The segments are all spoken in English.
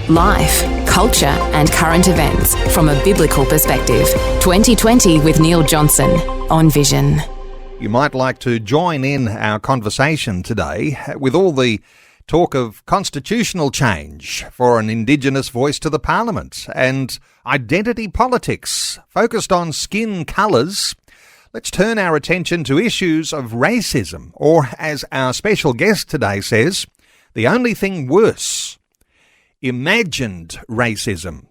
Life, culture and current events from a biblical perspective. 2020 with Neil Johnson on Vision. You might like to join in our conversation today with all the talk of constitutional change for an Indigenous voice to the Parliament and identity politics focused on skin colours. Let's turn our attention to issues of racism, or as our special guest today says, the only thing worse, imagined racism.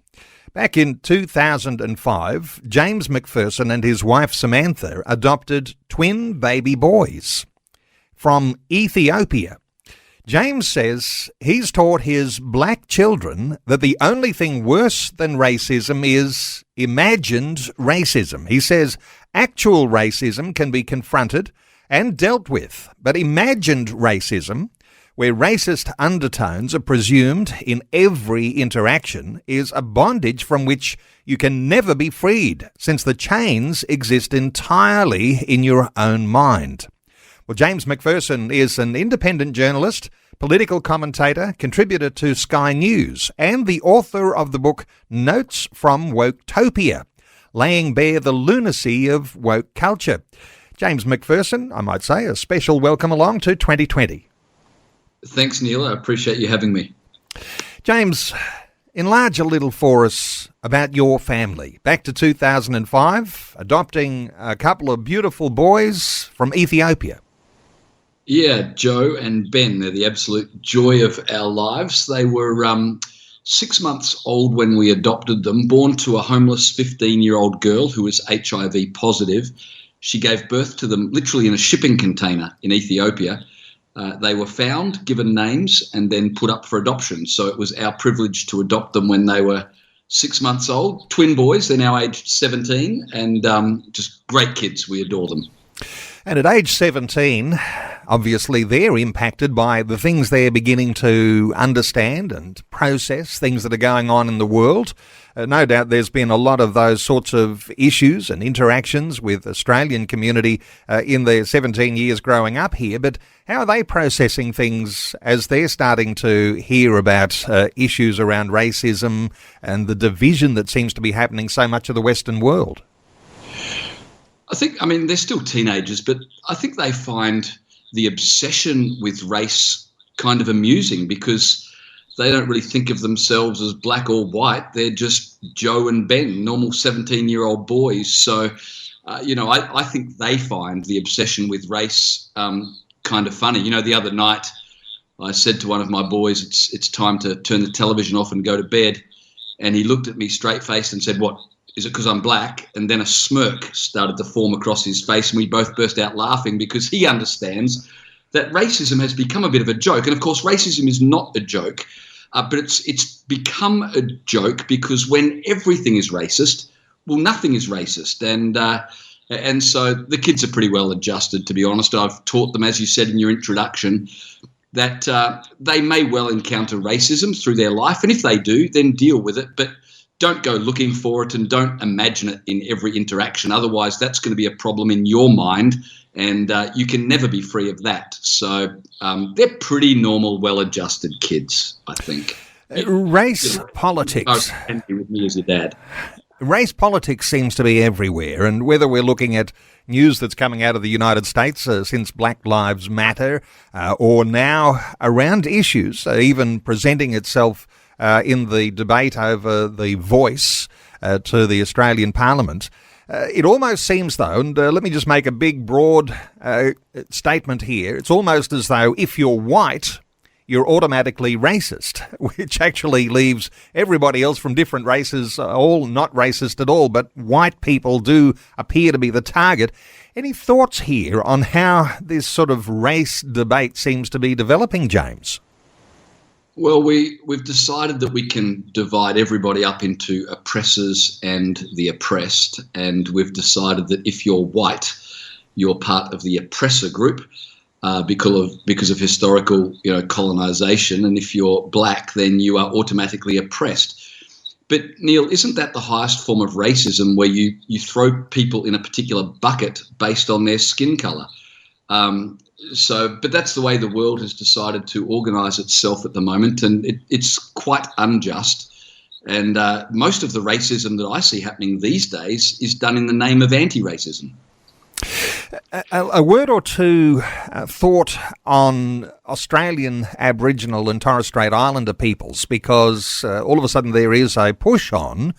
Back in 2005, James Macpherson and his wife Samantha adopted twin baby boys from Ethiopia. James says he's taught his black children that the only thing worse than racism is imagined racism. He says actual racism can be confronted and dealt with, but imagined racism, where racist undertones are presumed in every interaction, is a bondage from which you can never be freed, since the chains exist entirely in your own mind. Well, James Macpherson is an independent journalist, political commentator, contributor to Sky News, and the author of the book Notes from Woketopia, laying bare the lunacy of woke culture. James Macpherson, I might say, a special welcome along to 2020. Thanks, Neil. I appreciate you having me. James, enlarge a little for us about your family. Back to 2005, adopting a couple of beautiful boys from Ethiopia. Yeah, Joe and Ben, they're the absolute joy of our lives. They were 6 months old when we adopted them, born to a homeless 15-year-old girl who was HIV positive. She gave birth to them literally in a shipping container in Ethiopia. They were found, given names, and then put up for adoption. So it was our privilege to adopt them when they were 6 months old. Twin boys, they're now aged 17, and just great kids. We adore them. And at age 17, obviously they're impacted by the things they're beginning to understand and process, things that are going on in the world. No doubt there's been a lot of those sorts of issues and interactions with the Australian community in their 17 years growing up here. But how are they processing things as they're starting to hear about issues around racism and the division that seems to be happening so much of the Western world? I mean, they're still teenagers, but I think they find the obsession with race kind of amusing because they don't really think of themselves as black or white. They're just Joe and Ben, normal 17-year-old boys. So, I think they find the obsession with race kind of funny. The other night I said to one of my boys, it's time to turn the television off and go to bed. And he looked at me straight-faced and said, "What? Is it because I'm black?" And then a smirk started to form across his face, and we both burst out laughing because he understands that racism has become a bit of a joke. And of course, racism is not a joke, but it's become a joke because when everything is racist, well, nothing is racist. And so the kids are pretty well adjusted, to be honest. I've taught them, as you said in your introduction, that they may well encounter racism through their life. And if they do, then deal with it. But don't go looking for it and don't imagine it in every interaction. Otherwise, that's going to be a problem in your mind, and you can never be free of that. So they're pretty normal, well-adjusted kids, I think. Race politics. With me as your dad. Race politics seems to be everywhere, and whether we're looking at news that's coming out of the United States since Black Lives Matter, or now around issues, even presenting itself in the debate over the voice to the Australian Parliament. It almost seems, though, and let me just make a big, broad statement here, it's almost as though if you're white, you're automatically racist, which actually leaves everybody else from different races all not racist at all, but white people do appear to be the target. Any thoughts here on how this sort of race debate seems to be developing, James? Well, we've decided that we can divide everybody up into oppressors and the oppressed, and we've decided that if you're white, you're part of the oppressor group because of historical colonization, and if you're black, then you are automatically oppressed. But Neil, isn't that the highest form of racism, where you throw people in a particular bucket based on their skin colour? But that's the way the world has decided to organise itself at the moment, and it's quite unjust. And most of the racism that I see happening these days is done in the name of anti-racism. A word or two thought on Australian Aboriginal and Torres Strait Islander peoples, because all of a sudden there is a push on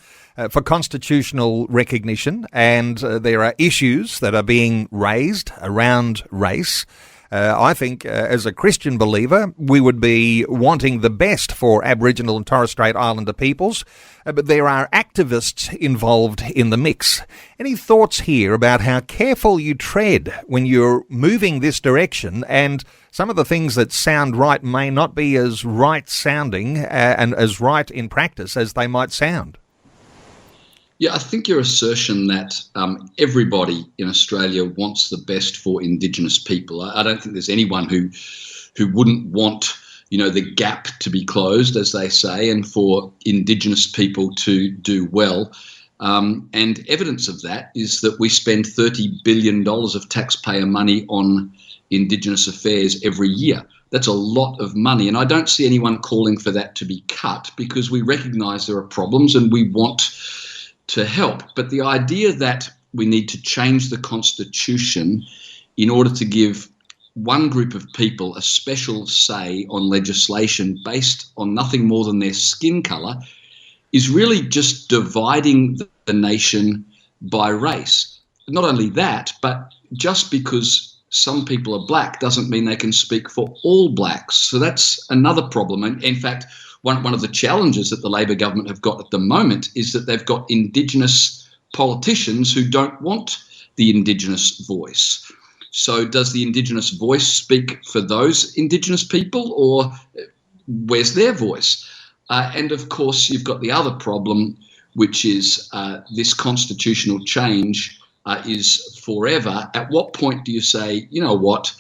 for constitutional recognition, and there are issues that are being raised around race. I think as a Christian believer, we would be wanting the best for Aboriginal and Torres Strait Islander peoples, but there are activists involved in the mix. Any thoughts here about how careful you tread when you're moving this direction, and some of the things that sound right may not be as right sounding and as right in practice as they might sound? Yeah, I think your assertion that everybody in Australia wants the best for Indigenous people. I don't think there's anyone who wouldn't want, the gap to be closed, as they say, and for Indigenous people to do well. And evidence of that is that we spend $30 billion of taxpayer money on Indigenous affairs every year. That's a lot of money, and I don't see anyone calling for that to be cut, because we recognise there are problems and we want to help. But the idea that we need to change the Constitution in order to give one group of people a special say on legislation based on nothing more than their skin colour is really just dividing the nation by race. Not only that, but just because some people are black doesn't mean they can speak for all blacks. So that's another problem. And in fact, one of the challenges that the Labor government have got at the moment is that they've got Indigenous politicians who don't want the Indigenous voice. So does the Indigenous voice speak for those Indigenous people, or where's their voice? And of course, you've got the other problem, which is this constitutional change is forever. At what point do you say, you know what,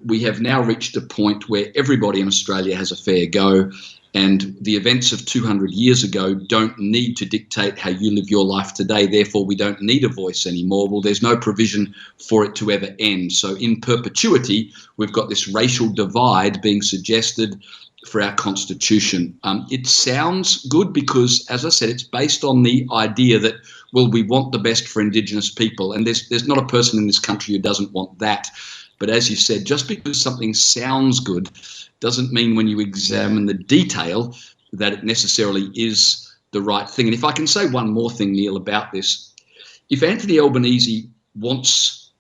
we have now reached a point where everybody in Australia has a fair go, and the events of 200 years ago don't need to dictate how you live your life today. Therefore, we don't need a voice anymore. Well, there's no provision for it to ever end. So in perpetuity, we've got this racial divide being suggested for our constitution. It sounds good because, as I said, it's based on the idea that, well, we want the best for Indigenous people. And there's not a person in this country who doesn't want that. But as you said, just because something sounds good doesn't mean when you examine the detail that it necessarily is the right thing. And if I can say one more thing, Neil, about this, if Anthony Albanese wants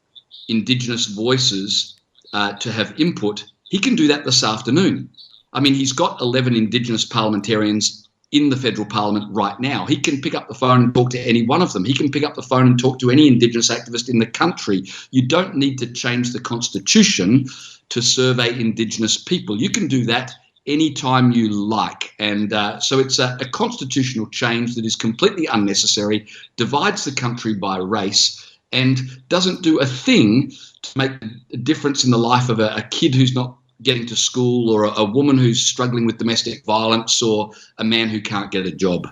Indigenous voices to have input, he can do that this afternoon. I mean, he's got 11 Indigenous parliamentarians in the federal parliament right now. He can pick up the phone and talk to any one of them. He can pick up the phone and talk to any Indigenous activist in the country. You don't need to change the constitution to survey Indigenous people. You can do that anytime you like. And so it's a constitutional change that is completely unnecessary, divides the country by race, and doesn't do a thing to make a difference in the life of a kid who's not getting to school, or a woman who's struggling with domestic violence, or a man who can't get a job.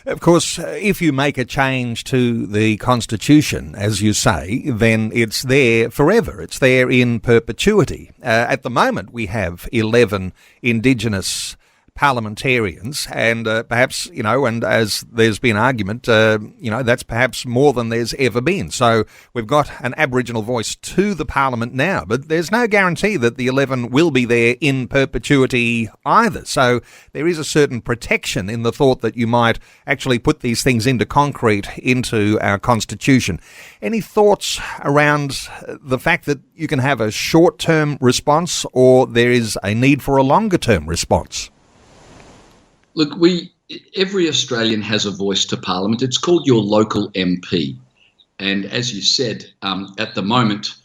Of course, if you make a change to the Constitution, as you say, then it's there forever. It's there in perpetuity. At the moment, we have 11 Indigenous parliamentarians, and perhaps, and as there's been argument, that's perhaps more than there's ever been. So we've got an Aboriginal voice to the parliament now, but there's no guarantee that the 11 will be there in perpetuity either. So there is a certain protection in the thought that you might actually put these things into concrete into our Constitution. Any thoughts around the fact that you can have a short-term response, or there is a need for a longer-term response? Look, every Australian has a voice to Parliament. It's called your local MP. And as you said, at the moment,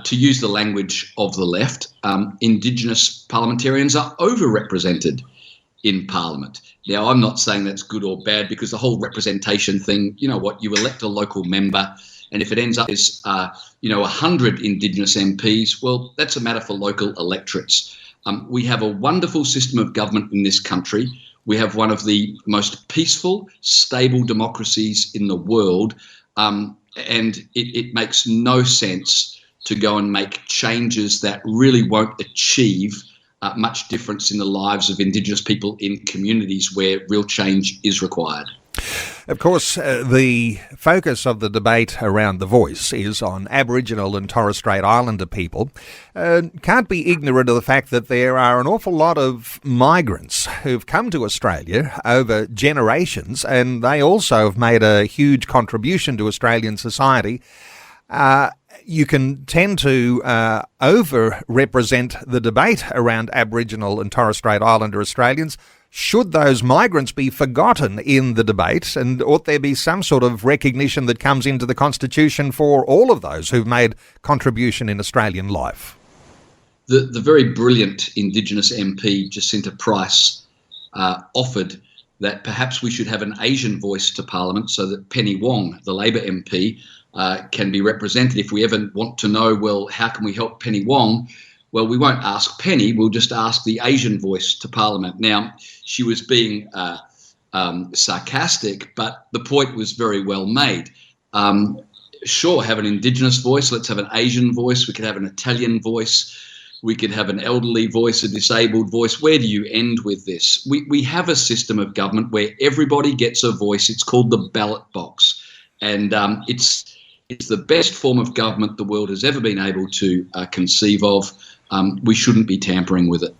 to use the language of the left, Indigenous parliamentarians are overrepresented in Parliament. Now, I'm not saying that's good or bad, because the whole representation thing, you elect a local member, and if it ends up as, 100 Indigenous MPs, well, that's a matter for local electorates. We have a wonderful system of government in this country. We have one of the most peaceful, stable democracies in the world, and it makes no sense to go and make changes that really won't achieve much difference in the lives of Indigenous people in communities where real change is required. Of course, the focus of the debate around the voice is on Aboriginal and Torres Strait Islander people. Can't be ignorant of the fact that there are an awful lot of migrants who've come to Australia over generations, and they also have made a huge contribution to Australian society. You can tend to over-represent the debate around Aboriginal and Torres Strait Islander Australians. Should those migrants be forgotten in the debate, and ought there be some sort of recognition that comes into the Constitution for all of those who've made contribution in Australian life? The very brilliant Indigenous MP Jacinta Price offered that perhaps we should have an Asian voice to Parliament so that Penny Wong, the Labor MP, can be represented. If we ever want to know, well, how can we help Penny Wong? Well, we won't ask Penny, we'll just ask the Asian voice to Parliament. Now, she was being sarcastic, but the point was very well made. Sure, have an Indigenous voice, let's have an Asian voice, we could have an Italian voice, we could have an elderly voice, a disabled voice. Where do you end with this? We have a system of government where everybody gets a voice. It's called the Ballot Box. And it's the best form of government the world has ever been able to conceive of. We shouldn't be tampering with it.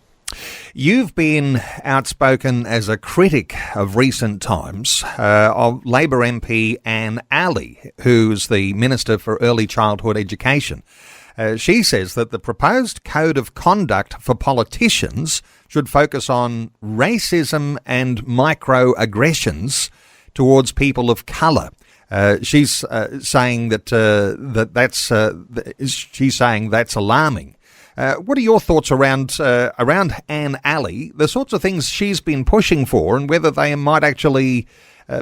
You've been outspoken as a critic of recent times of Labor MP Anne Ali, who's the Minister for Early Childhood Education. She says that the proposed code of conduct for politicians should focus on racism and microaggressions towards people of colour. She's saying that's alarming. What are your thoughts around Anne Ali, the sorts of things she's been pushing for, and whether they might actually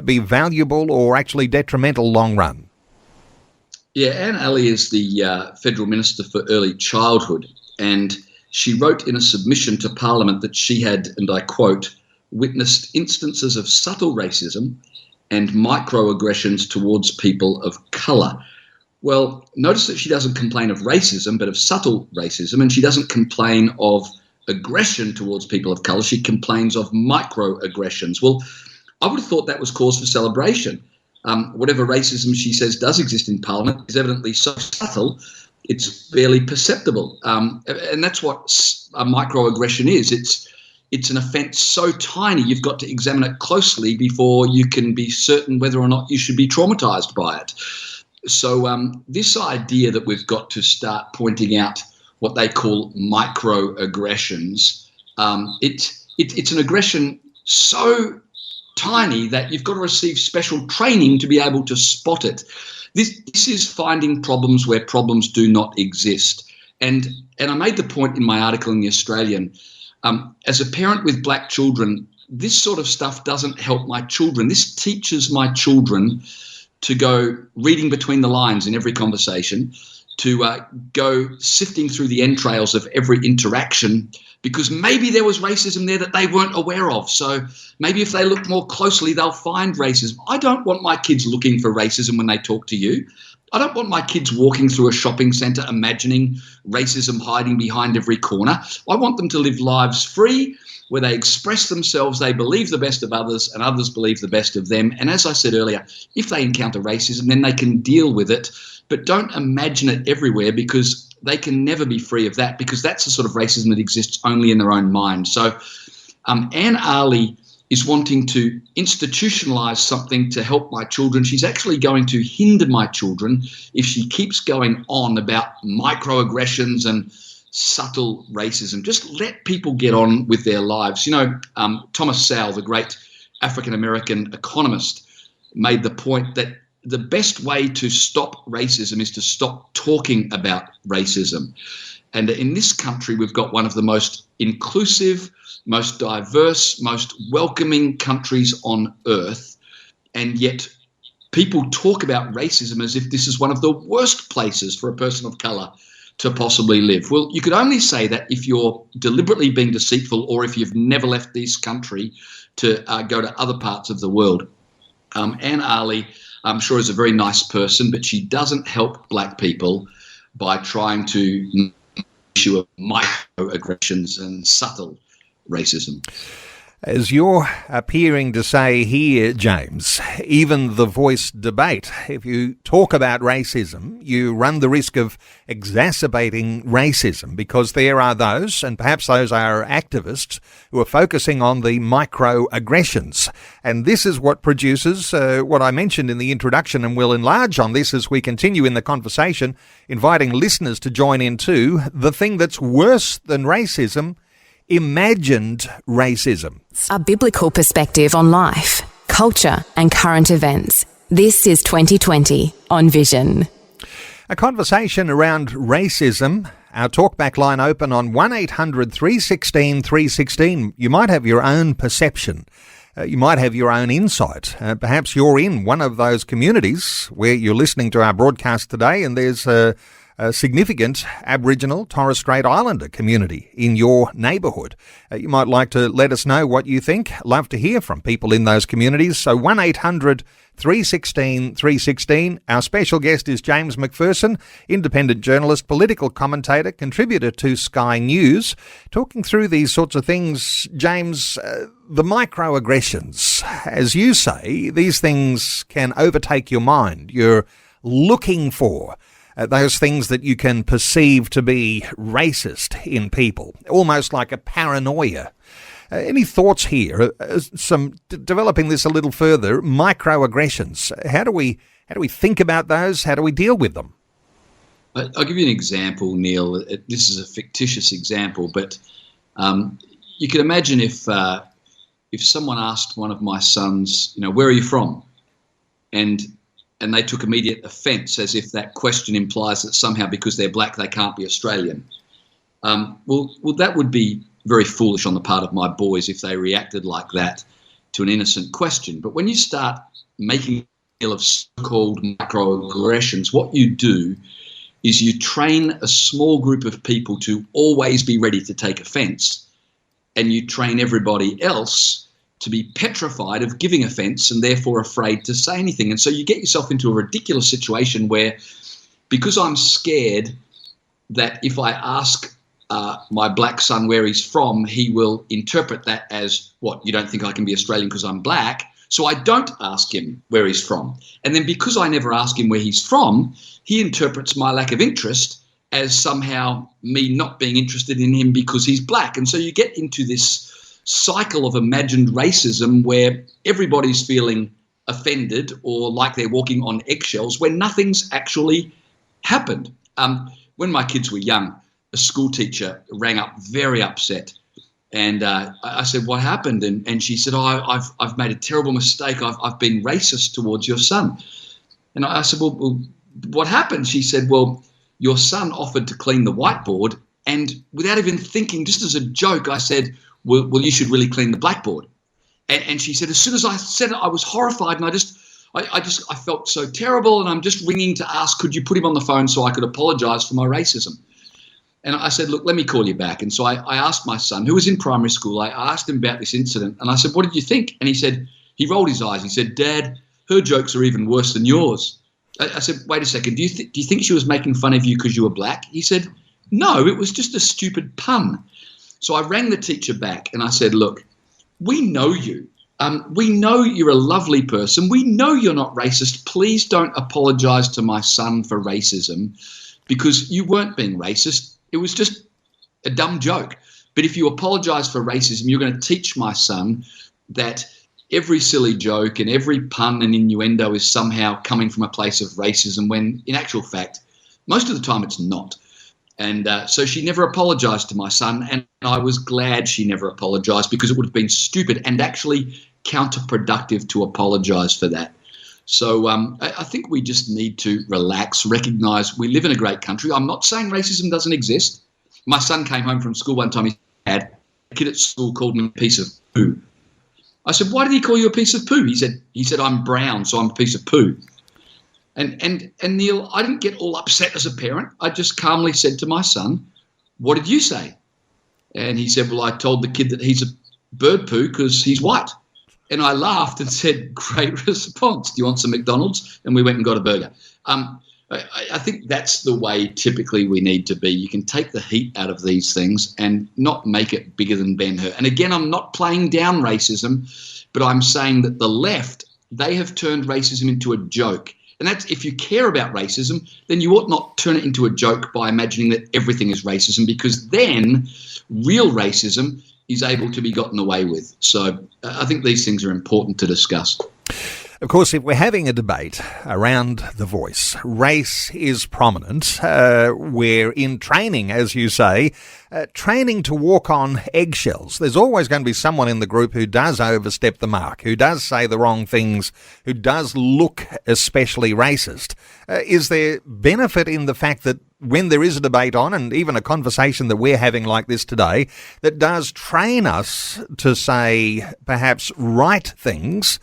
be valuable or actually detrimental long run? Yeah, Anne Ali is the Federal Minister for Early Childhood, and she wrote in a submission to Parliament that she had, and I quote, witnessed instances of subtle racism and microaggressions towards people of colour. Well, notice that she doesn't complain of racism, but of subtle racism, and she doesn't complain of aggression towards people of colour. She complains of microaggressions. Well, I would have thought that was cause for celebration. Whatever racism she says does exist in Parliament is evidently so subtle, it's barely perceptible. And that's what a microaggression is. It's an offence so tiny you've got to examine it closely before you can be certain whether or not you should be traumatised by it. So this idea that we've got to start pointing out what they call microaggressions, it's an aggression so tiny that you've got to receive special training to be able to spot it. This is finding problems where problems do not exist. And I made the point in my article in The Australian, as a parent with black children, this sort of stuff doesn't help my children. This teaches my children to go reading between the lines in every conversation, to go sifting through the entrails of every interaction, because maybe there was racism there that they weren't aware of. So maybe if they look more closely, they'll find racism. I don't want my kids looking for racism when they talk to you. I don't want my kids walking through a shopping centre imagining racism hiding behind every corner. I want them to live lives free, where they express themselves, they believe the best of others, and others believe the best of them. And as I said earlier, if they encounter racism, then they can deal with it, but don't imagine it everywhere, because they can never be free of that, because that's the sort of racism that exists only in their own mind. So Anne Ali is wanting to institutionalise something to help my children. She's actually going to hinder my children if she keeps going on about microaggressions and subtle racism. Just let people get on with their lives. You know, Thomas Sowell, the great African-American economist, made the point that the best way to stop racism is to stop talking about racism. And in this country, we've got one of the most inclusive, most diverse, most welcoming countries on earth. And yet people talk about racism as if this is one of the worst places for a person of colour to possibly live. Well, you could only say that if you're deliberately being deceitful, or if you've never left this country to go to other parts of the world. Anne Ali, I'm sure, is a very nice person, but she doesn't help black people. by trying to issue of microaggressions and subtle racism. As you're appearing to say here, James, even the Voice debate, if you talk about racism, you run the risk of exacerbating racism, because there are those, and perhaps those are activists, who are focusing on the microaggressions. And this is what produces what I mentioned in the introduction, and we'll enlarge on this as we continue in the conversation, inviting listeners to join in too. The thing that's worse than racism: imagined racism. A biblical perspective on life, culture and current events. This is 2020 on Vision. A conversation around racism. Our talkback line open on 1800 316 316. You might have your own perception. You might have your own insight. Perhaps you're in one of those communities where you're listening to our broadcast today, and there's a significant Aboriginal Torres Strait Islander community in your neighbourhood. You might like to let us know what you think. Love to hear from people in those communities. So 1800 316 316. Our special guest is James Macpherson, independent journalist, political commentator, contributor to Sky News. Talking through these sorts of things, James, the microaggressions, as you say, these things can overtake your mind. You're looking for those things that you can perceive to be racist in people, almost like a paranoia. Any thoughts here? Developing this a little further, microaggressions. How do we think about those? How do we deal with them? I'll give you an example, Neil. This is a fictitious example, but you can imagine if someone asked one of my sons, where are you from? And they took immediate offence, as if that question implies that somehow because they're black they can't be Australian. Well, that would be very foolish on the part of my boys if they reacted like that to an innocent question. But when you start making of so-called microaggressions, what you do is you train a small group of people to always be ready to take offence, and you train everybody else to be petrified of giving offence and therefore afraid to say anything. And so you get yourself into a ridiculous situation where, because I'm scared that if I ask my black son where he's from, he will interpret that as, what, you don't think I can be Australian because I'm black? So I don't ask him where he's from. And then because I never ask him where he's from, he interprets my lack of interest as somehow me not being interested in him because he's black. And so you get into this cycle of imagined racism where everybody's feeling offended or like they're walking on eggshells when nothing's actually happened. When my kids were young, a school teacher rang up very upset, and I said, "What happened?" And she said, I've made a terrible mistake. I've been racist towards your son." And I said, well, what happened? She said, "Well, your son offered to clean the whiteboard, and without even thinking, just as a joke, I said, well, you should really clean the blackboard." And she said, as soon as I said it, I was horrified, and I felt so terrible, and I'm just ringing to ask, could you put him on the phone so I could apologise for my racism? And I said, look, let me call you back. And so I asked my son, who was in primary school, I asked him about this incident, and I said, what did you think? And he rolled his eyes. He said, "Dad, her jokes are even worse than yours." I said, wait a second, do you think she was making fun of you because you were black? He said, no, it was just a stupid pun. So I rang the teacher back and I said, look, we know you. We know you're a lovely person. We know you're not racist. Please don't apologise to my son for racism, because you weren't being racist. It was just a dumb joke. But if you apologise for racism, you're going to teach my son that every silly joke and every pun and innuendo is somehow coming from a place of racism, when in actual fact, most of the time it's not. And so she never apologised to my son, and I was glad she never apologised, because it would have been stupid and actually counterproductive to apologise for that. So I think we just need to relax, recognise we live in a great country. I'm not saying racism doesn't exist. My son came home from school one time. He had a kid at school called me a piece of poo. I said, "Why did he call you a piece of poo?" He said, "I'm brown, so I'm a piece of poo." And Neil, I didn't get all upset as a parent. I just calmly said to my son, "What did you say?" And he said, "Well, I told the kid that he's a bird poo because he's white." And I laughed and said, "Great response. Do you want some McDonald's?" And we went and got a burger. I think that's the way typically we need to be. You can take the heat out of these things and not make it bigger than Ben-Hur. And again, I'm not playing down racism, but I'm saying that the left, they have turned racism into a joke. And that's, if you care about racism, then you ought not turn it into a joke by imagining that everything is racism, because then real racism is able to be gotten away with. So I think these things are important to discuss. Of course, if we're having a debate around the voice, race is prominent. We're in training, as you say, training to walk on eggshells. There's always going to be someone in the group who does overstep the mark, who does say the wrong things, who does look especially racist. Is there benefit in the fact that when there is a debate on, and even a conversation that we're having like this today, that does train us to say perhaps right things,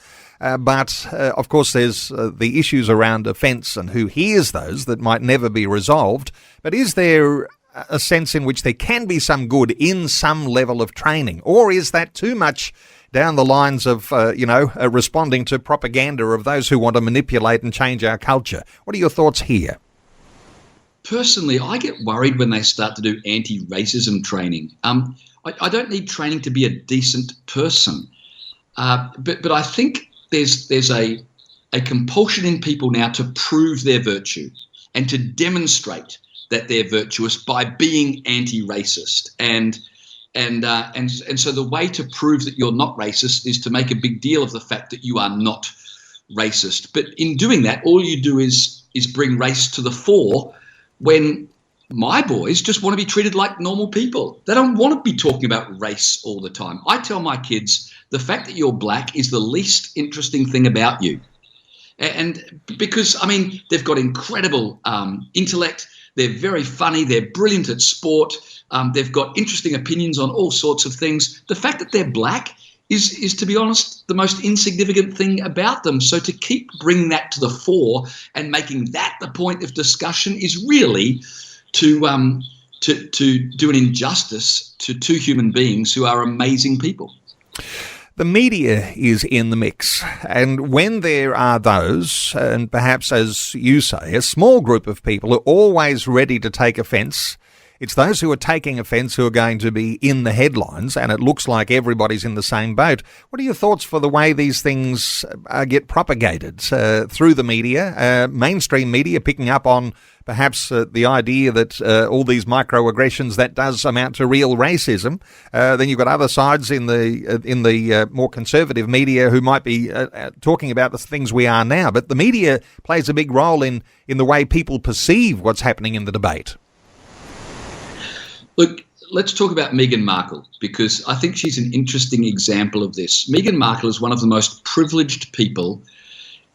but of course there's the issues around offence and who hears those that might never be resolved. But is there a sense in which there can be some good in some level of training, or is that too much down the lines of, responding to propaganda of those who want to manipulate and change our culture? What are your thoughts here? Personally, I get worried when they start to do anti-racism training. I don't need training to be a decent person, but I think there's a compulsion in people now to prove their virtue and to demonstrate that they're virtuous by being anti-racist. And so the way to prove that you're not racist is to make a big deal of the fact that you are not racist. But in doing that, all you do is bring race to the fore, when my boys just want to be treated like normal people. They don't want to be talking about race all the time. I tell my kids, the fact that you're black is the least interesting thing about you. And because, they've got incredible intellect, they're very funny, they're brilliant at sport, they've got interesting opinions on all sorts of things. The fact that they're black is, to be honest, the most insignificant thing about them. So to keep bringing that to the fore and making that the point of discussion is really to do an injustice to two human beings who are amazing people. The media is in the mix, and when there are those, and perhaps as you say, a small group of people who are always ready to take offence, it's those who are taking offence who are going to be in the headlines, and it looks like everybody's in the same boat. What are your thoughts for the way these things get propagated through the media, mainstream media picking up on perhaps the idea that all these microaggressions, that does amount to real racism? Then you've got other sides in the more conservative media who might be talking about the things we are now. But the media plays a big role in the way people perceive what's happening in the debate. Look, let's talk about Meghan Markle, because I think she's an interesting example of this. Meghan Markle is one of the most privileged people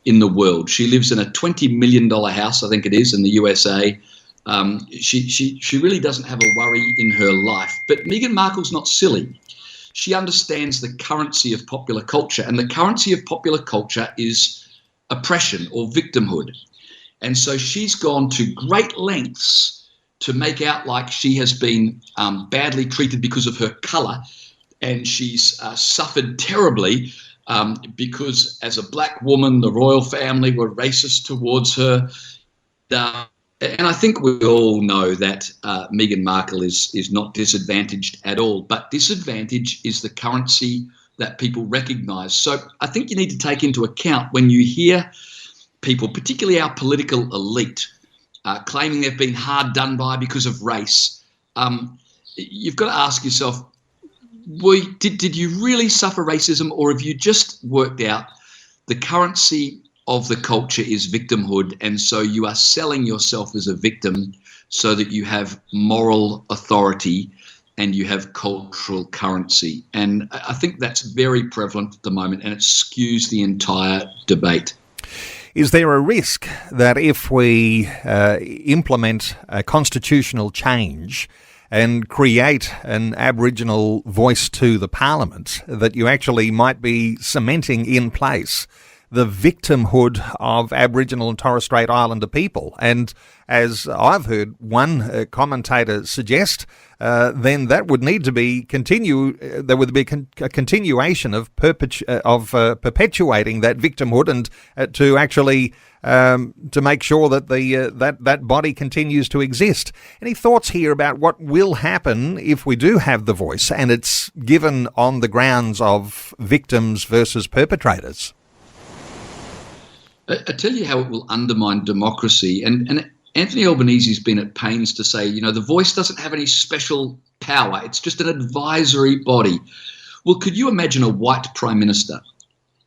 in the world. She lives in a $20 million house, I think it is, in the USA. She really doesn't have a worry in her life. But Meghan Markle's not silly. She understands the currency of popular culture, and the currency of popular culture is oppression or victimhood. And so she's gone to great lengths to make out like she has been badly treated because of her colour, and she's suffered terribly because as a black woman, the royal family were racist towards her. And I think we all know that Meghan Markle is not disadvantaged at all, but disadvantage is the currency that people recognise. So I think you need to take into account when you hear people, particularly our political elite, claiming they've been hard done by because of race. You've got to ask yourself, did you really suffer racism, or have you just worked out the currency of the culture is victimhood, and so you are selling yourself as a victim so that you have moral authority and you have cultural currency? And I think that's very prevalent at the moment, and it skews the entire debate. Is there a risk that if we implement a constitutional change and create an Aboriginal voice to the Parliament, that you actually might be cementing in place the victimhood of Aboriginal and Torres Strait Islander people. And as I've heard one commentator suggest, then that would need to be there would be a continuation of perpetuating that victimhood, and to actually to make sure that that body continues to exist. Any thoughts here about what will happen if we do have the voice and it's given on the grounds of victims versus perpetrators? I tell you how it will undermine democracy. And Anthony Albanese's been at pains to say, the voice doesn't have any special power. It's just an advisory body. Well, could you imagine a white prime minister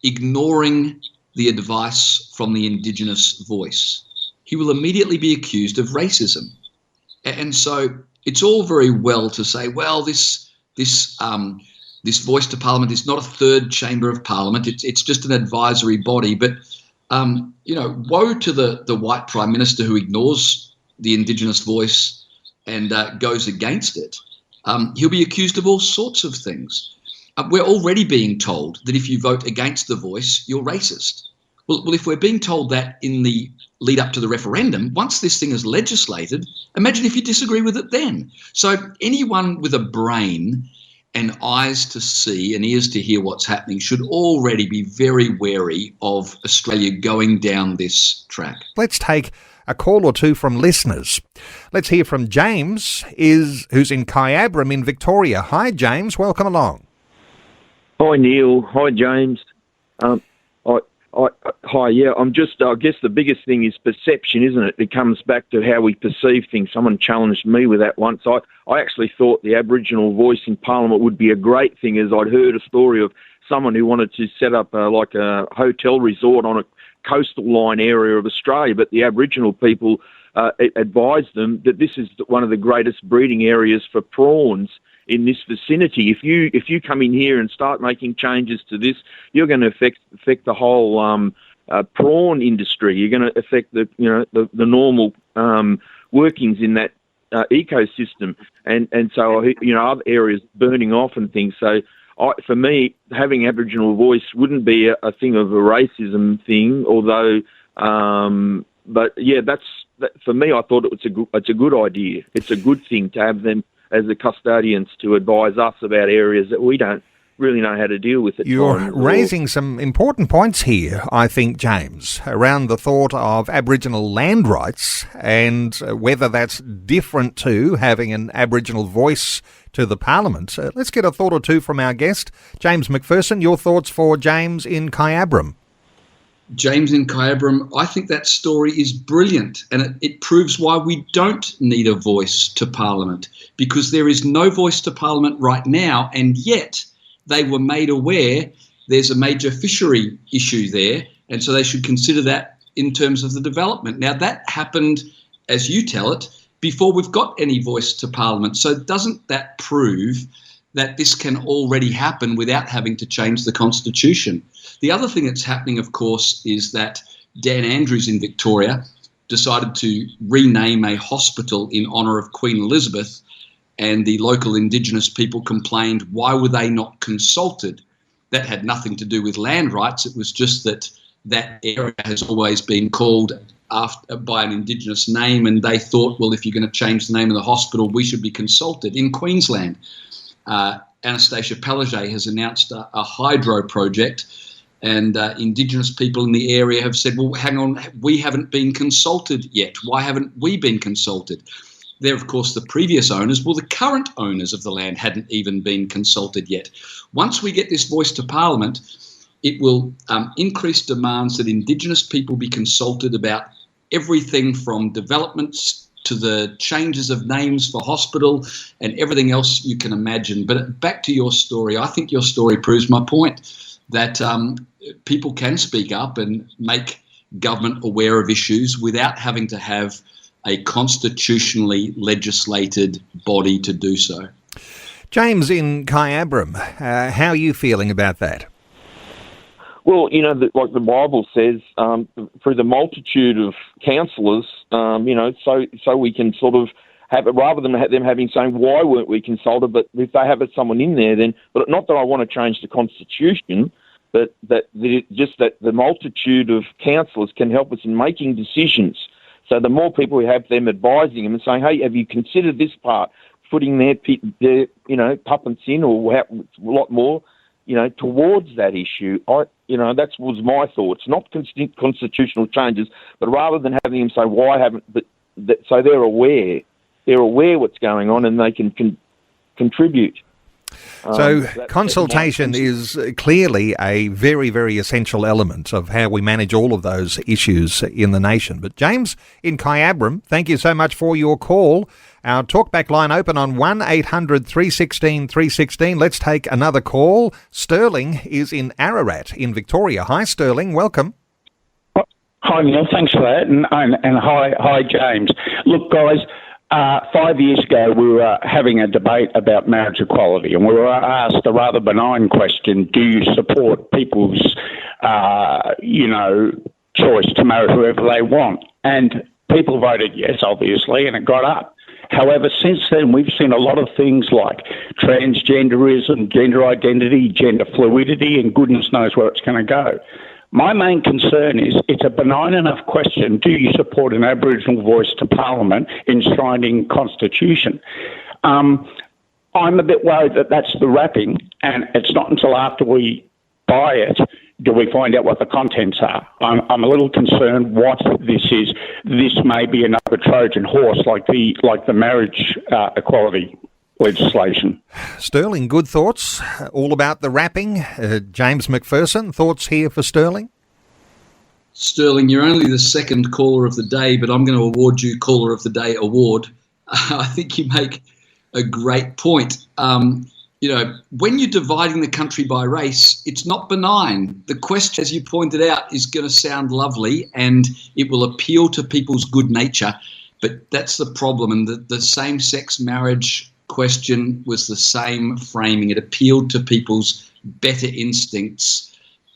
ignoring the advice from the Indigenous voice? He will immediately be accused of racism. And so it's all very well to say, well, this voice to Parliament is not a third chamber of Parliament. It's just an advisory body. But woe to the white prime minister who ignores the Indigenous voice and goes against it. He'll be accused of all sorts of things. We're already being told that if you vote against the voice, you're racist. Well, if we're being told that in the lead up to the referendum, once this thing is legislated, imagine if you disagree with it then. So anyone with a brain and eyes to see and ears to hear what's happening should already be very wary of Australia going down this track. Let's take a call or two from listeners. Let's hear from James, who's in Kyabram in Victoria. Hi, James. Welcome along. Hi, Neil. Hi, James. Hi, yeah. I guess the biggest thing is perception, isn't it? It comes back to how we perceive things. Someone challenged me with that once. I actually thought the Aboriginal voice in Parliament would be a great thing, as I'd heard a story of someone who wanted to set up like a hotel resort on a coastal line area of Australia, but the Aboriginal people advised them that this is one of the greatest breeding areas for prawns in this vicinity. If you come in here and start making changes to this, you're going to affect the whole prawn industry. You're going to affect the normal workings in that ecosystem, and so other areas burning off and things. So for me, having Aboriginal voice wouldn't be a thing of a racism thing, although. But yeah, for me. I thought it's a good idea. It's a good thing to have them as the custodians to advise us about areas that we don't really know how to deal with. You're raising some important points here, I think, James, around the thought of Aboriginal land rights and whether that's different to having an Aboriginal voice to the Parliament. Let's get a thought or two from our guest, James Macpherson. Your thoughts for James in Kyabram. James in Kyabram, I think that story is brilliant, and it proves why we don't need a voice to Parliament, because there is no voice to Parliament right now, and yet they were made aware there's a major fishery issue there, and so they should consider that in terms of the development. Now, that happened, as you tell it, before we've got any voice to Parliament. So doesn't that prove that this can already happen without having to change the Constitution? The other thing that's happening, of course, is that Dan Andrews in Victoria decided to rename a hospital in honour of Queen Elizabeth, and the local Indigenous people complained, why were they not consulted? That had nothing to do with land rights. It was just that area has always been called by an Indigenous name, and they thought, well, if you're going to change the name of the hospital, we should be consulted. In Queensland, Anastasia Palaszczuk has announced a hydro project, and Indigenous people in the area have said, well, hang on, we haven't been consulted yet. Why haven't we been consulted? They're, of course, the previous owners. Well, the current owners of the land hadn't even been consulted yet. Once we get this voice to Parliament, it will increase demands that Indigenous people be consulted about everything from developments to the changes of names for hospital and everything else you can imagine. But back to your story, I think your story proves my point, that people can speak up and make government aware of issues without having to have a constitutionally legislated body to do so. James in Kyabram, how are you feeling about that? Well, like the Bible says, through the multitude of counsellors, so we can sort of have it, rather than them having saying, why weren't we consulted, but if they have someone in there, then, but not that I want to change the Constitution, but that the multitude of councillors can help us in making decisions. So the more people we have them advising them and saying, hey, have you considered this part, putting their tuppence in or a lot more, towards that issue. That was my thoughts, not constitutional changes, but rather than having them say, why haven't, so they're aware what's going on and they can contribute. So consultation is clearly a very, very essential element of how we manage all of those issues in the nation. But James in Kyabram, thank you so much for your call. Our talkback line open on 1-800 316 316. Let's take another call. Sterling is in Ararat in Victoria. Hi, Sterling. Welcome. Hi, Neil. Thanks for that. And hi, James. Look, guys, 5 years ago, we were having a debate about marriage equality, and we were asked a rather benign question: do you support people's, choice to marry whoever they want? And people voted yes, obviously, and it got up. However, since then, we've seen a lot of things like transgenderism, gender identity, gender fluidity, and goodness knows where it's going to go. My main concern is it's a benign enough question. Do you support an Aboriginal voice to Parliament enshrining Constitution? I'm a bit worried that that's the wrapping, and it's not until after we buy it do we find out what the contents are. I'm a little concerned what this is. This may be another Trojan horse like the marriage equality legislation. Sterling, good thoughts all about the wrapping. James Macpherson, thoughts here for Sterling? Sterling, you're only the second caller of the day, but I'm going to award you Caller of the Day award. I think you make a great point. When you're dividing the country by race, it's not benign. The question, as you pointed out, is going to sound lovely and it will appeal to people's good nature, but that's the problem. And the same-sex marriage question was the same framing. It appealed to people's better instincts,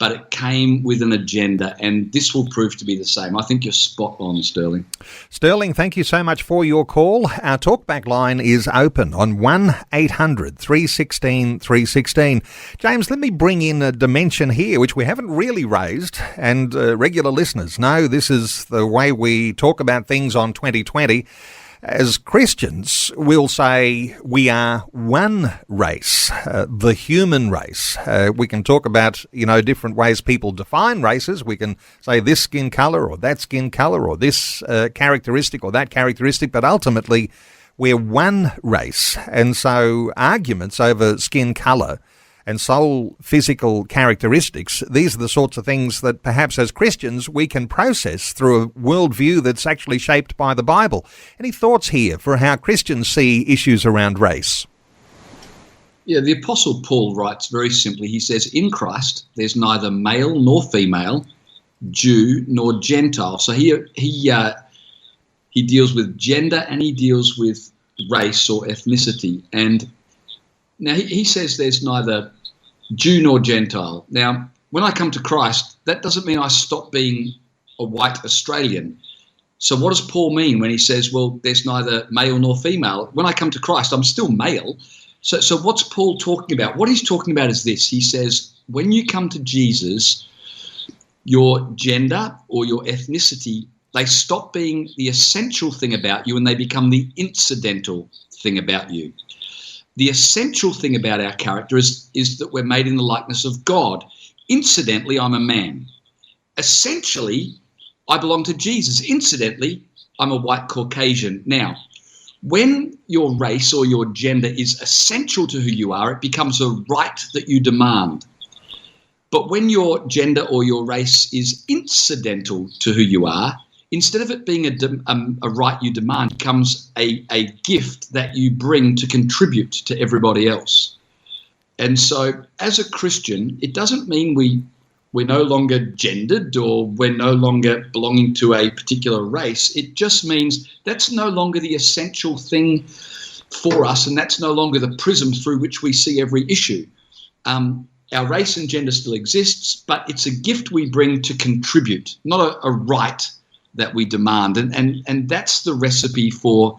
but it came with an agenda, and this will prove to be the same. I think you're spot on, Sterling. Sterling, thank you so much for your call. Our talkback line is open on 1-800 316 316. James, let me bring in a dimension here which we haven't really raised, and regular listeners know this is the way we talk about things on 2020. As Christians, we'll say we are one race, the human race. We can talk about, different ways people define races. We can say this skin colour or that skin colour or this characteristic or that characteristic, but ultimately we're one race. And so arguments over skin colour and sole physical characteristics, these are the sorts of things that perhaps as Christians we can process through a worldview that's actually shaped by the Bible. Any thoughts here for how Christians see issues around race? Yeah, the Apostle Paul writes very simply. He says, in Christ there's neither male nor female, Jew nor Gentile. So he deals with gender and he deals with race or ethnicity. And now, he says there's neither Jew nor Gentile. Now, when I come to Christ, that doesn't mean I stop being a white Australian. So what does Paul mean when he says, well, there's neither male nor female? When I come to Christ, I'm still male. So what's Paul talking about? What he's talking about is this. He says, when you come to Jesus, your gender or your ethnicity, they stop being the essential thing about you and they become the incidental thing about you. The essential thing about our character is that we're made in the likeness of God. Incidentally, I'm a man. Essentially, I belong to Jesus. Incidentally, I'm a white Caucasian. Now, when your race or your gender is essential to who you are, it becomes a right that you demand. But when your gender or your race is incidental to who you are, instead of it being a right you demand, it becomes a gift that you bring to contribute to everybody else. And so as a Christian, it doesn't mean we're no longer gendered or we're no longer belonging to a particular race. It just means that's no longer the essential thing for us, and that's no longer the prism through which we see every issue. Our race and gender still exists, but it's a gift we bring to contribute, not a right that we demand. And that's the recipe for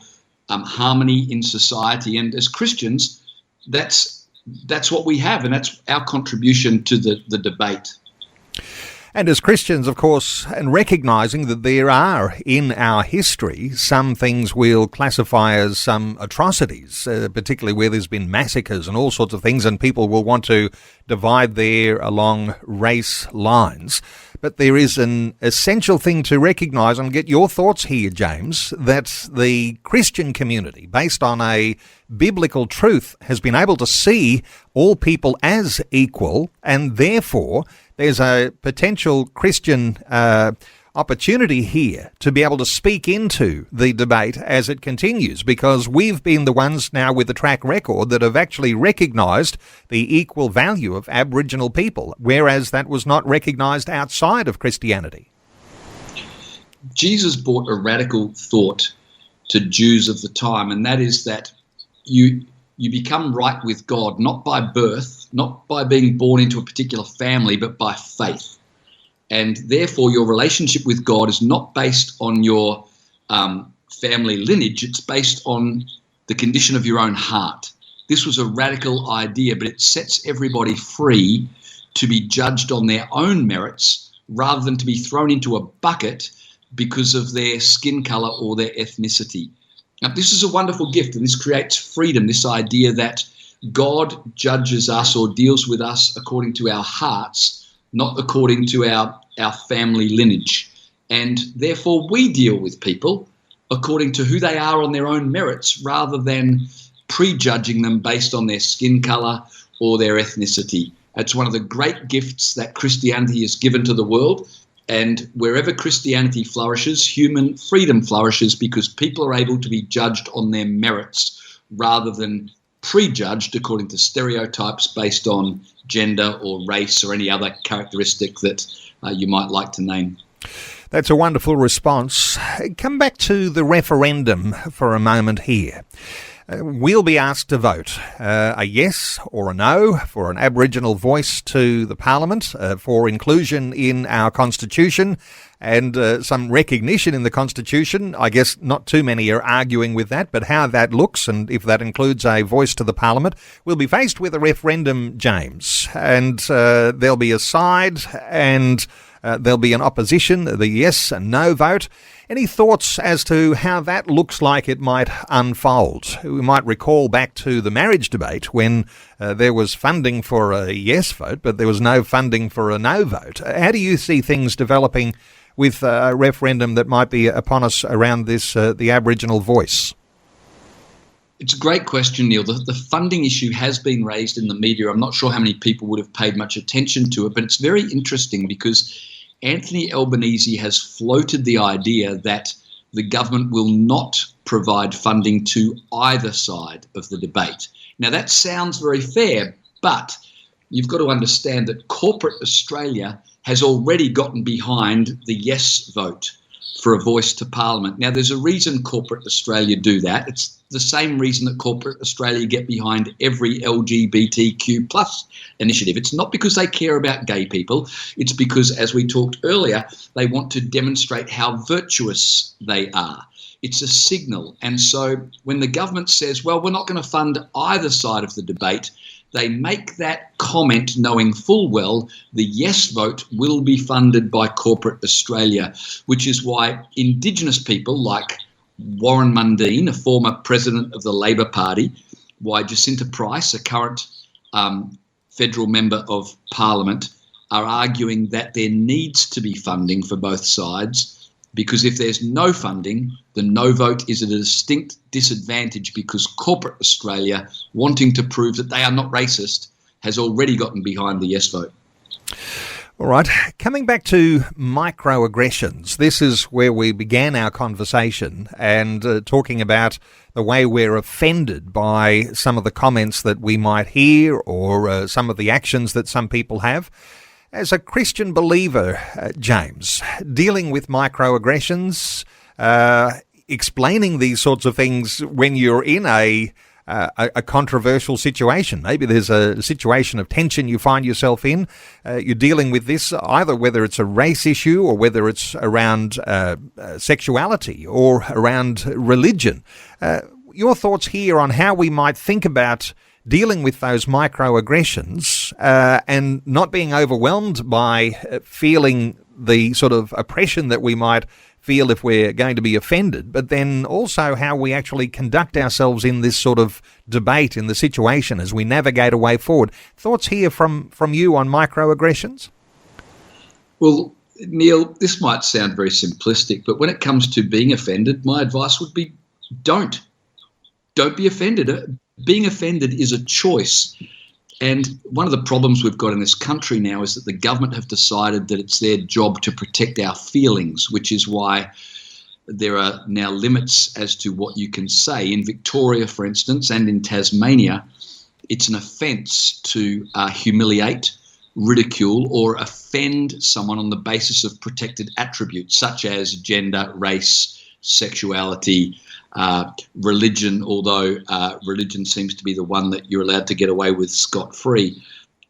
harmony in society. And as Christians, that's that's what we have, and that's our contribution to the debate. And as Christians, of course, and recognising that there are in our history some things we'll classify as some atrocities, particularly where there's been massacres and all sorts of things, and people will want to divide there along race lines. But there is an essential thing to recognise, and get your thoughts here, James, that the Christian community, based on a biblical truth, has been able to see all people as equal, and therefore there's a potential Christian opportunity here to be able to speak into the debate as it continues, because we've been the ones now with the track record that have actually recognised the equal value of Aboriginal people, whereas that was not recognised outside of Christianity. Jesus brought a radical thought to Jews of the time, and that is that you become right with God, not by birth, not by being born into a particular family, but by faith. And therefore, your relationship with God is not based on your family lineage. It's based on the condition of your own heart. This was a radical idea, but it sets everybody free to be judged on their own merits rather than to be thrown into a bucket because of their skin colour or their ethnicity. Now, this is a wonderful gift, and this creates freedom, this idea that God judges us or deals with us according to our hearts, not according to our family lineage. And therefore, we deal with people according to who they are on their own merits rather than prejudging them based on their skin colour or their ethnicity. It's one of the great gifts that Christianity has given to the world. And wherever Christianity flourishes, human freedom flourishes because people are able to be judged on their merits rather than prejudged according to stereotypes based on gender or race or any other characteristic that you might like to name. That's a wonderful response. Come back to the referendum for a moment here. We'll be asked to vote a yes or a no for an Aboriginal voice to the Parliament, for inclusion in our Constitution and some recognition in the Constitution. I guess not too many are arguing with that, but how that looks and if that includes a voice to the Parliament, we'll be faced with a referendum, James, and there'll be a side and there'll be an opposition, the yes and no vote. Any thoughts as to how that looks like it might unfold? We might recall back to the marriage debate when there was funding for a yes vote, but there was no funding for a no vote. How do you see things developing with a referendum that might be upon us around this, the Aboriginal voice? It's a great question, Neil. The funding issue has been raised in the media. I'm not sure how many people would have paid much attention to it, but it's very interesting because Anthony Albanese has floated the idea that the government will not provide funding to either side of the debate. Now, that sounds very fair, but you've got to understand that corporate Australia has already gotten behind the yes vote for a voice to Parliament. Now, there's a reason corporate Australia do that. It's the same reason that corporate Australia get behind every LGBTQ plus initiative. It's not because they care about gay people. It's because, as we talked earlier, they want to demonstrate how virtuous they are. It's a signal. And so when the government says, well, we're not going to fund either side of the debate, they make that comment knowing full well the yes vote will be funded by corporate Australia, which is why Indigenous people like Warren Mundine, a former president of the Labor Party, why Jacinta Price, a current federal member of Parliament, are arguing that there needs to be funding for both sides, because if there's no funding, the no vote is at a distinct disadvantage because corporate Australia, wanting to prove that they are not racist, has already gotten behind the yes vote. All right, coming back to microaggressions, this is where we began our conversation and talking about the way we're offended by some of the comments that we might hear or some of the actions that some people have. As a Christian believer, James, dealing with microaggressions, explaining these sorts of things when you're in a controversial situation. Maybe there's a situation of tension you find yourself in. You're dealing with this, either whether it's a race issue or whether it's around sexuality or around religion. Your thoughts here on how we might think about dealing with those microaggressions and not being overwhelmed by feeling the sort of oppression that we might feel if we're going to be offended, but then also how we actually conduct ourselves in this sort of debate in the situation as we navigate a way forward. Thoughts here from you on microaggressions? Well, Neil, this might sound very simplistic, but when it comes to being offended, my advice would be don't be offended. Being offended is a choice. And one of the problems we've got in this country now is that the government have decided that it's their job to protect our feelings, which is why there are now limits as to what you can say. In Victoria, for instance, and in Tasmania, it's an offence to humiliate, ridicule, or offend someone on the basis of protected attributes such as gender, race, sexuality, religion, although religion seems to be the one that you're allowed to get away with scot-free.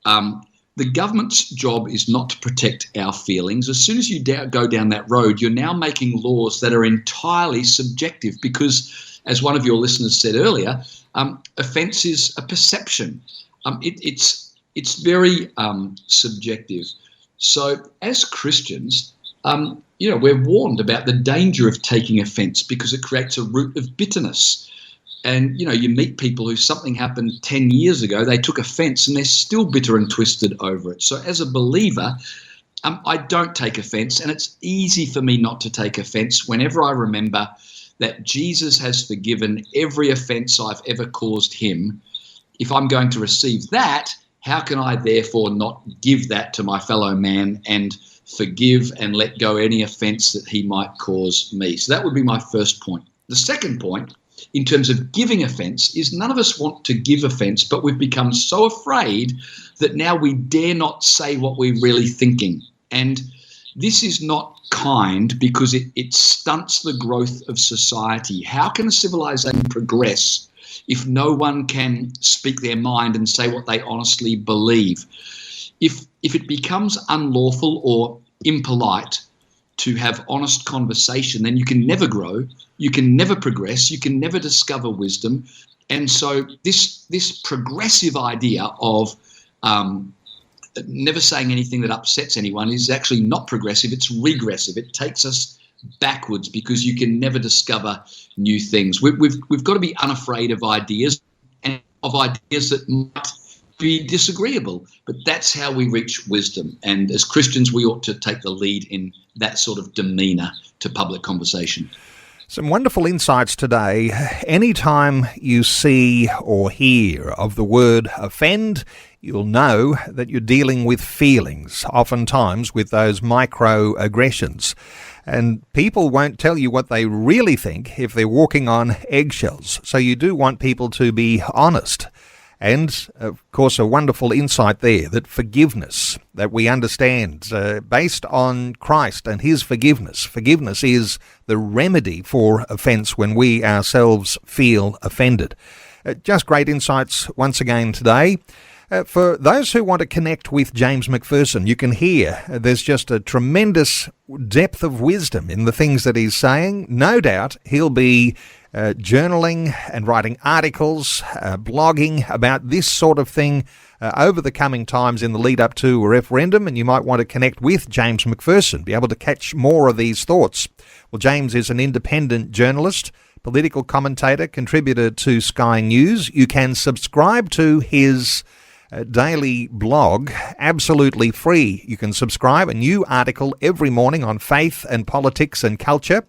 The government's job is not to protect our feelings. As soon as you go down that road, you're now making laws that are entirely subjective because, as one of your listeners said earlier, offence is a perception. It's very subjective. So as Christians, we're warned about the danger of taking offence because it creates a root of bitterness. And, you meet people who something happened 10 years ago, they took offence and they're still bitter and twisted over it. So as a believer, I don't take offence, and it's easy for me not to take offence whenever I remember that Jesus has forgiven every offence I've ever caused him. If I'm going to receive that, how can I therefore not give that to my fellow man and forgive and let go any offence that he might cause me? So that would be my first point. The second point, in terms of giving offence, is none of us want to give offence, but we've become so afraid that now we dare not say what we're really thinking. And this is not kind because it stunts the growth of society. How can a civilization progress if no one can speak their mind and say what they honestly believe? If it becomes unlawful or impolite to have honest conversation, then you can never grow, you can never progress, you can never discover wisdom. And so this progressive idea of never saying anything that upsets anyone is actually not progressive, it's regressive. It takes us backwards because you can never discover new things. We've got to be unafraid of ideas and of ideas that might be disagreeable, but that's how we reach wisdom. And as Christians, we ought to take the lead in that sort of demeanour to public conversation. Some wonderful insights today. Anytime you see or hear of the word offend, you'll know that you're dealing with feelings, oftentimes with those microaggressions. And people won't tell you what they really think if they're walking on eggshells. So you do want people to be honest. And, of course, a wonderful insight there, that forgiveness, that we understand, based on Christ and his forgiveness. Forgiveness is the remedy for offence when we ourselves feel offended. Just great insights once again today. For those who want to connect with James Macpherson, you can hear there's just a tremendous depth of wisdom in the things that he's saying. No doubt he'll be journaling and writing articles, blogging about this sort of thing over the coming times in the lead up to a referendum, and you might want to connect with James Macpherson, be able to catch more of these thoughts. Well, James is an independent journalist, political commentator, contributor to Sky News. You can subscribe to his daily blog, absolutely free. You can subscribe, a new article every morning on faith and politics and culture.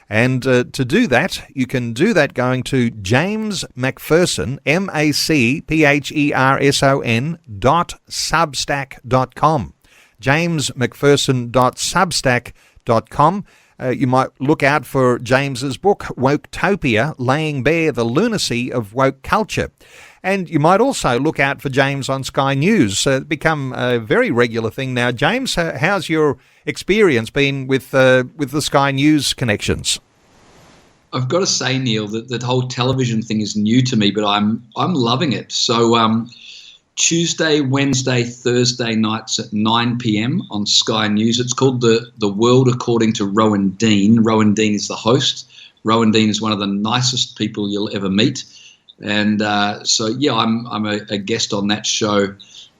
And to do that, you can do that going to James Macpherson, MacPherson.substack.com. JamesMacPherson.substack.com. You might look out for James's book, Woketopia, Laying Bare the Lunacy of Woke Culture. And you might also look out for James on Sky News. It's become a very regular thing now. James, how's your experience been with the Sky News connections? I've got to say, Neil, that the whole television thing is new to me, but I'm loving it. So Tuesday, Wednesday, Thursday nights at 9 p.m. on Sky News. It's called The World According to Rowan Dean. Rowan Dean is the host. Rowan Dean is one of the nicest people you'll ever meet. And I'm a guest on that show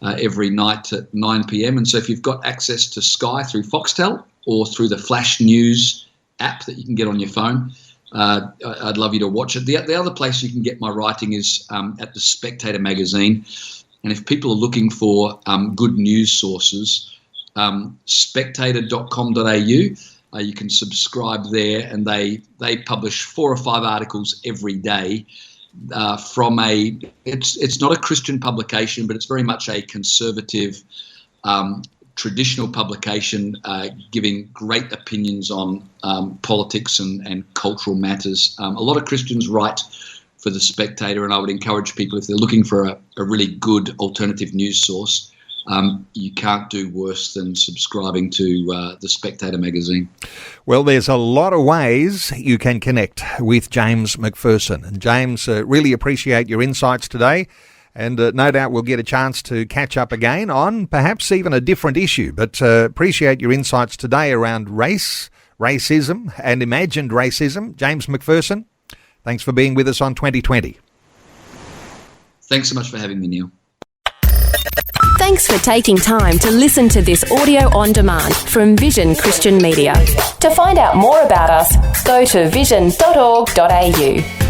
every night at 9 p.m. And so if you've got access to Sky through Foxtel or through the Flash News app that you can get on your phone, I'd love you to watch it. The other place you can get my writing is at the Spectator magazine. And if people are looking for good news sources, spectator.com.au, you can subscribe there, and they publish 4 or 5 articles every day from it's not a Christian publication, but it's very much a conservative, traditional publication, giving great opinions on politics and cultural matters. A lot of Christians write for the Spectator, and I would encourage people, if they're looking for a really good alternative news source, you can't do worse than subscribing to the Spectator magazine. Well, there's a lot of ways you can connect with James Macpherson. And James, really appreciate your insights today. And no doubt we'll get a chance to catch up again on perhaps even a different issue. But appreciate your insights today around race, racism and imagined racism. James Macpherson, thanks for being with us on 2020. Thanks so much for having me, Neil. Thanks for taking time to listen to this audio on demand from Vision Christian Media. To find out more about us, go to vision.org.au.